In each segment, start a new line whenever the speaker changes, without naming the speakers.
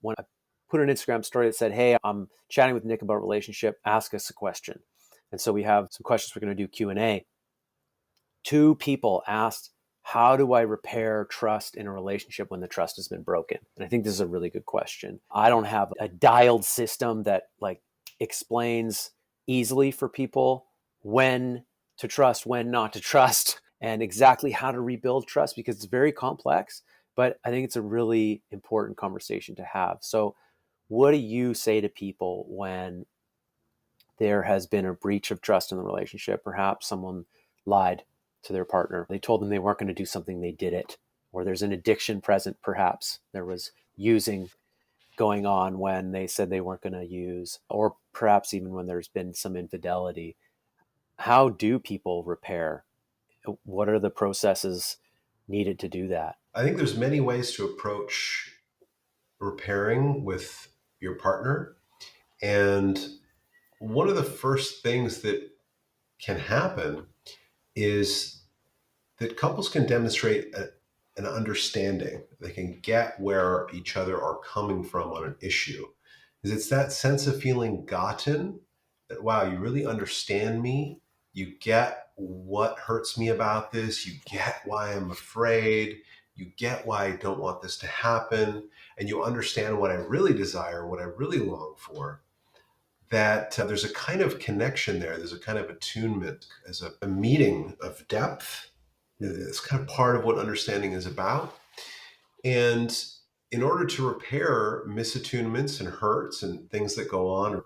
when I put an Instagram story that said, hey, I'm chatting with Nick about a relationship, ask us a question. And so we have some questions. We're going to do Q&A. 2 people asked, how do I repair trust in a relationship when the trust has been broken? And I think this is a really good question. I don't have a dialed system that like explains easily for people when to trust, when not to trust, and exactly how to rebuild trust, because it's very complex. But I think it's a really important conversation to have. So what do you say to people when there has been a breach of trust in the relationship? Perhaps someone lied to their partner. They told them they weren't going to do something, they did it. Or there's an addiction present, perhaps. There was using going on when they said they weren't going to use, or perhaps even when there's been some infidelity. How do people repair? What are the processes needed to do that?
I think there's many ways to approach repairing with your partner. And one of the first things that can happen is that couples can demonstrate an understanding. They can get where each other are coming from on an issue. Because it's that sense of feeling gotten, that, wow, you really understand me. You get what hurts me about this. You get why I'm afraid. You get why I don't want this to happen. And you understand what I really desire, what I really long for. That there's a kind of connection there. There's a kind of attunement as a meeting of depth. It's kind of part of what understanding is about. And in order to repair misattunements and hurts and things that go on or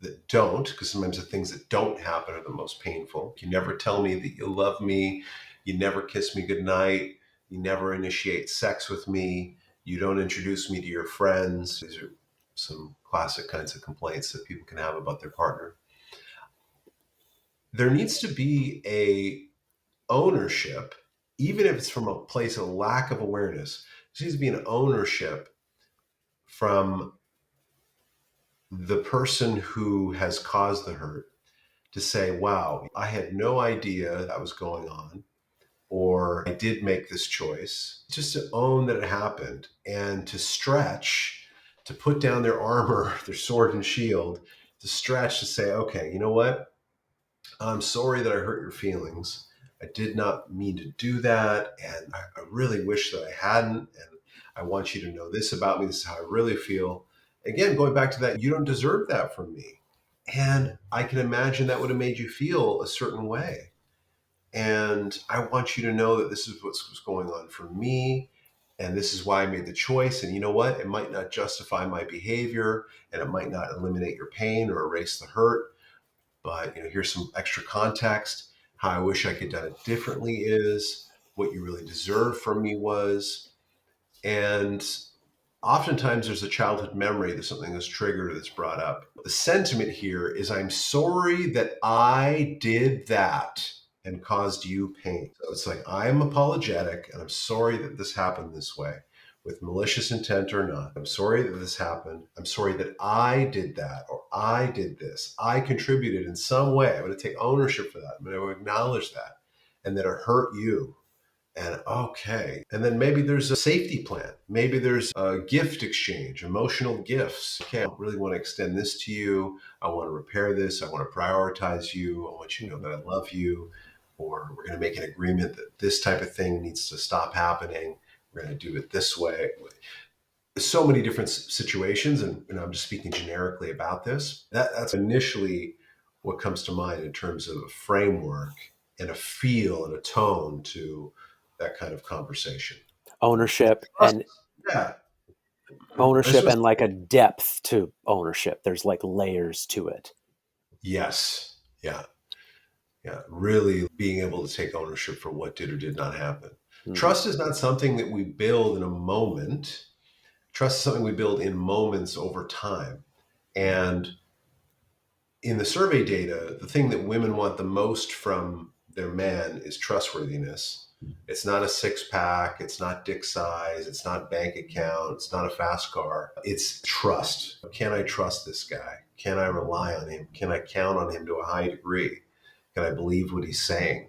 that don't, because sometimes the things that don't happen are the most painful. You never tell me that you love me. You never kiss me goodnight. You never initiate sex with me. You don't introduce me to your friends. These are some classic kinds of complaints that people can have about their partner. There needs to be a ownership, even if it's from a place of lack of awareness. There needs to be an ownership from the person who has caused the hurt to say, wow, I had no idea that was going on, or I did make this choice. Just to own that it happened and to stretch, to put down their armor, their sword and shield, to stretch, to say, okay, you know what? I'm sorry that I hurt your feelings. I did not mean to do that. And I really wish that I hadn't. And I want you to know this about me. This is how I really feel. Again, going back to that, you don't deserve that from me. And I can imagine that would have made you feel a certain way. And I want you to know that this is what's going on for me. And this is why I made the choice. And you know what? It might not justify my behavior, and it might not eliminate your pain or erase the hurt. But here's some extra context. How I wish I could have done it differently is what you really deserve from me was. And oftentimes there's a childhood memory that something is triggered or that's brought up. The sentiment here is, I'm sorry that I did that and caused you pain. So it's like, I'm apologetic and I'm sorry that this happened this way, with malicious intent or not. I'm sorry that this happened. I'm sorry that I did that, or I did this. I contributed in some way. I'm going to take ownership for that. I'm going to acknowledge that, and that it hurt you. And okay. And then maybe there's a safety plan. Maybe there's a gift exchange, emotional gifts. Okay, I really want to extend this to you. I want to repair this. I want to prioritize you. I want you to know that I love you. Or we're going to make an agreement that this type of thing needs to stop happening. We're going to do it this way. So many different situations. And I'm just speaking generically about this. That's initially what comes to mind in terms of a framework and a feel and a tone to that kind of conversation.
Ownership and
Yeah.
ownership and like a depth to ownership. There's like layers to it.
Yes. Yeah. Yeah. Really being able to take ownership for what did or did not happen. Trust is not something that we build in a moment. Trust is something we build in moments over time. And in the survey data, the thing that women want the most from their man is trustworthiness. It's not a six-pack. It's not dick size. It's not bank account. It's not a fast car. It's trust. Can I trust this guy? Can I rely on him? Can I count on him to a high degree? Can I believe what he's saying?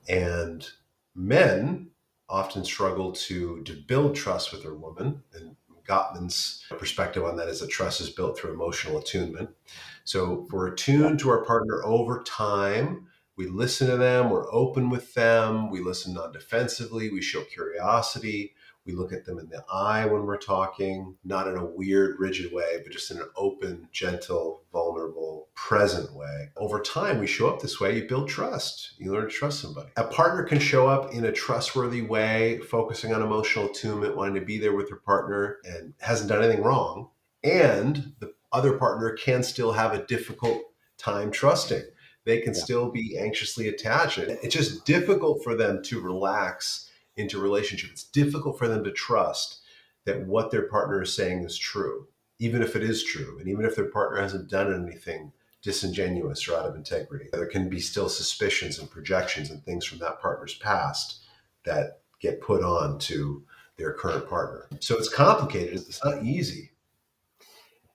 And men often struggle to build trust with their woman. And Gottman's perspective on that is that trust is built through emotional attunement. So if we're attuned to our partner over time, we listen to them, we're open with them, we listen non-defensively, we show curiosity, we look at them in the eye when we're talking, not in a weird, rigid way, but just in an open, gentle, vulnerable, present way. Over time, we show up this way, you build trust. You learn to trust somebody. A partner can show up in a trustworthy way, focusing on emotional attunement, wanting to be there with their partner, and hasn't done anything wrong. And the other partner can still have a difficult time trusting. They can still be anxiously attached. It's just difficult for them to relax into relationship. It's difficult for them to trust that what their partner is saying is true, even if it is true. And even if their partner hasn't done anything disingenuous or out of integrity, there can be still suspicions and projections and things from that partner's past that get put on to their current partner. So it's complicated. It's not easy.